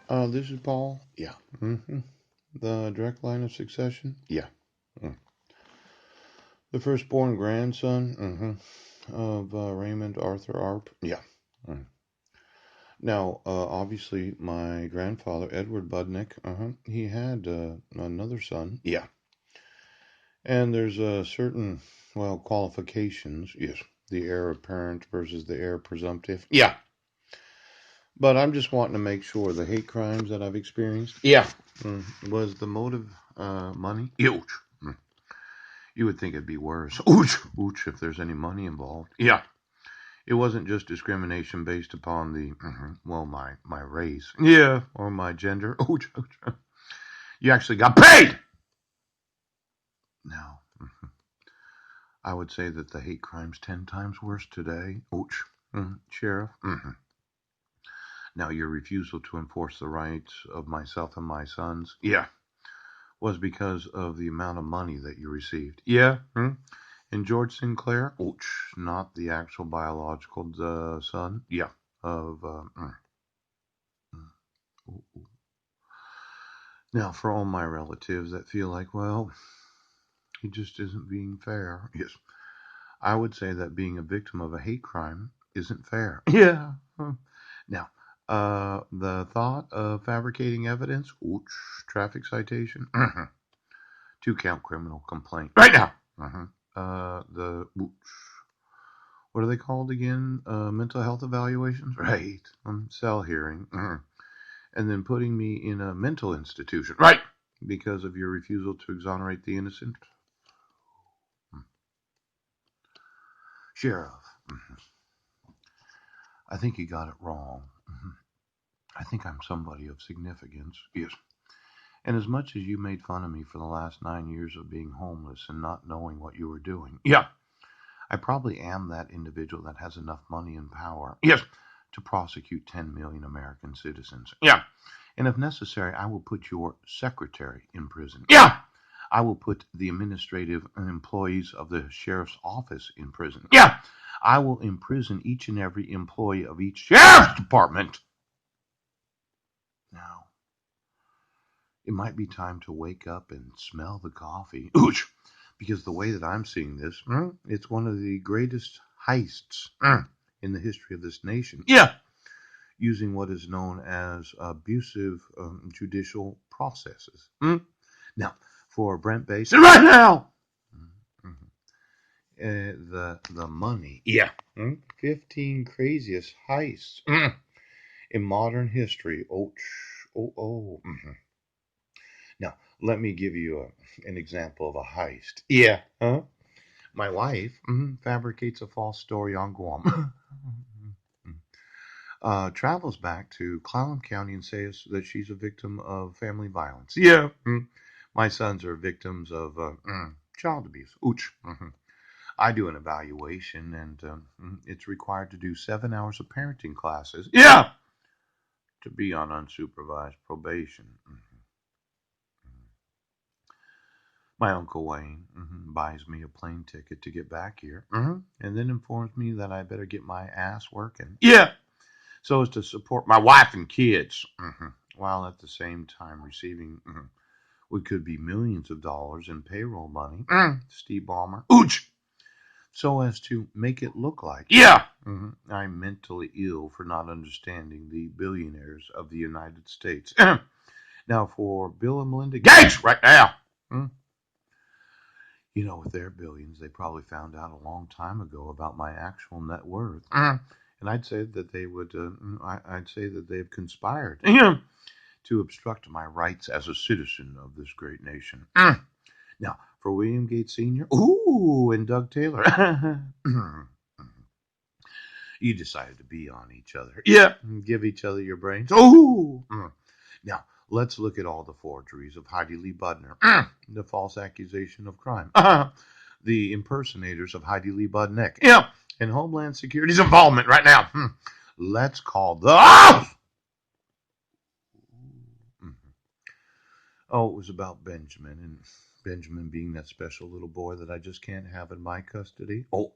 This is Paul. Yeah. The direct line of succession. Yeah. Mm. The firstborn grandson of Raymond Arthur Arp. Yeah. Mm. Now, obviously, my grandfather, Edward Budnick, he had another son. Yeah. And there's a certain, well, qualifications. Yes. The heir apparent versus the heir presumptive. Yeah. But I'm just wanting to make sure the hate crimes that I've experienced. Yeah. Was the motive money? Ouch. You would think it'd be worse. Ouch. Ouch, if there's any money involved. Yeah. It wasn't just discrimination based upon the, well, my race. Yeah. Or my gender. Ouch. Ouch. You actually got paid. Now, I would say that the hate crime's 10 times worse today. Ouch. Sheriff. Now, your refusal to enforce the rights of myself and my sons. Yeah. Was because of the amount of money that you received. Yeah. And George Sinclair, ouch, not the actual biological son. Yeah. Of ooh, ooh. Now, for all my relatives that feel like, well, he just isn't being fair. Yes, I would say that being a victim of a hate crime isn't fair. Yeah. Now, the thought of fabricating evidence, ouch, traffic citation, 2 count criminal complaint right now. The what are they called again? Mental health evaluations, right? Cell hearing, and then putting me in a mental institution, right? Because of your refusal to exonerate the innocent. Sheriff, I think you got it wrong. I think I'm somebody of significance. Yes. And as much as you made fun of me for the last 9 years of being homeless and not knowing what you were doing, yeah, I probably am that individual that has enough money and power, yes, to prosecute 10 million American citizens. Yeah. And if necessary, I will put your secretary in prison. Yeah. I will put the administrative employees of the sheriff's office in prison. Yeah. I will imprison each and every employee of each sheriff's department. Now, it might be time to wake up and smell the coffee. Ooch! Because the way that I'm seeing this, it's one of the greatest heists in the history of this nation. Yeah. Using what is known as abusive judicial processes. Now, for Brent Basin, right now, the money. Yeah. 15 craziest heists in modern history. Oh, oh. Now, let me give you an example of a heist. Yeah. Huh? My wife fabricates a false story on Guam. Travels back to Clallam County and says that she's a victim of family violence. Yeah. My sons are victims of child abuse. Ouch. I do an evaluation, and it's required to do 7 hours of parenting classes. Yeah. To be on unsupervised probation. My Uncle Wayne buys me a plane ticket to get back here, and then informs me that I better get my ass working. Yeah. So as to support my wife and kids, while at the same time receiving what could be millions of dollars in payroll money. Steve Ballmer. Ooch! So as to make it look like, yeah, I'm mentally ill for not understanding the billionaires of the United States. Now, for Bill and Melinda Gates, right now, with their billions, they probably found out a long time ago about my actual net worth. And I'd say that they would, I'd say that they've conspired to obstruct my rights as a citizen of this great nation. Now, for William Gates Sr., ooh, and Doug Taylor, you decided to be on each other. Yeah. Give each other your brains. Ooh. Now, let's look at all the forgeries of Heidi Lee Budner, the false accusation of crime, the impersonators of Heidi Lee Budnick, yeah, and Homeland Security's involvement right now. Let's call the. Oh, it was about Benjamin, and Benjamin being that special little boy that I just can't have in my custody. Oh.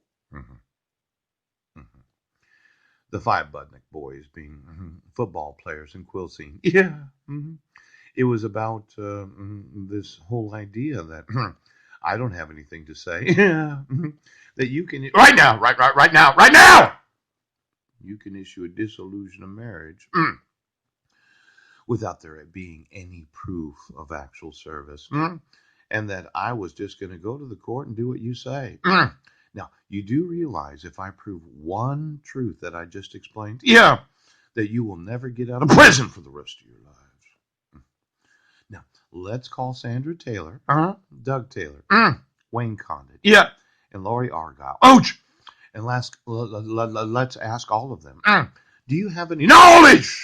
The Five Budnick Boys being football players in Quilcene. Yeah. It was about this whole idea that I don't have anything to say. Yeah. That you can right now, right now. You can issue a dissolution of marriage without there being any proof of actual service. And that I was just going to go to the court and do what you say. Now, you do realize if I prove one truth that I just explained, yeah, that you will never get out of prison for the rest of your lives. Now, let's call Sandra Taylor, Doug Taylor, Wayne Condit, yeah, and Lori Argyle. Ouch! And let's ask all of them, do you have any knowledge?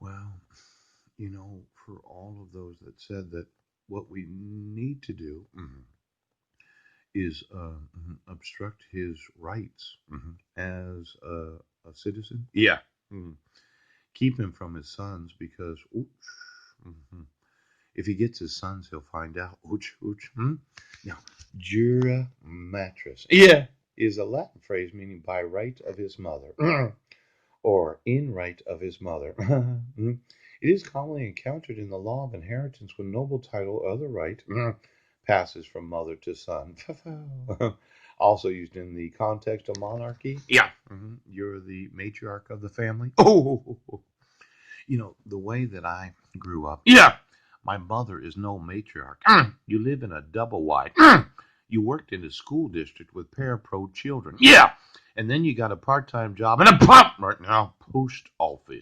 Well, you know, for all of those that said that what we need to do is obstruct his rights as a citizen. Yeah. Keep him from his sons because if he gets his sons, he'll find out. Now, jura matris, yeah, is a Latin phrase meaning by right of his mother or in right of his mother. It is commonly encountered in the law of inheritance when noble title or other right passes from mother to son. Also used in the context of monarchy. Yeah. You're the matriarch of the family. Oh, you know, the way that I grew up. Yeah. My mother is no matriarch. You live in a double wide. You worked in a school district with parapro children. Yeah. And then you got a part-time job in a pump right now, post office.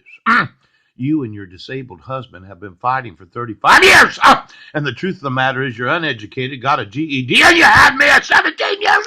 You and your disabled husband have been fighting for 35 years. And the truth of the matter is you're uneducated, got a GED, and you had me at 17 years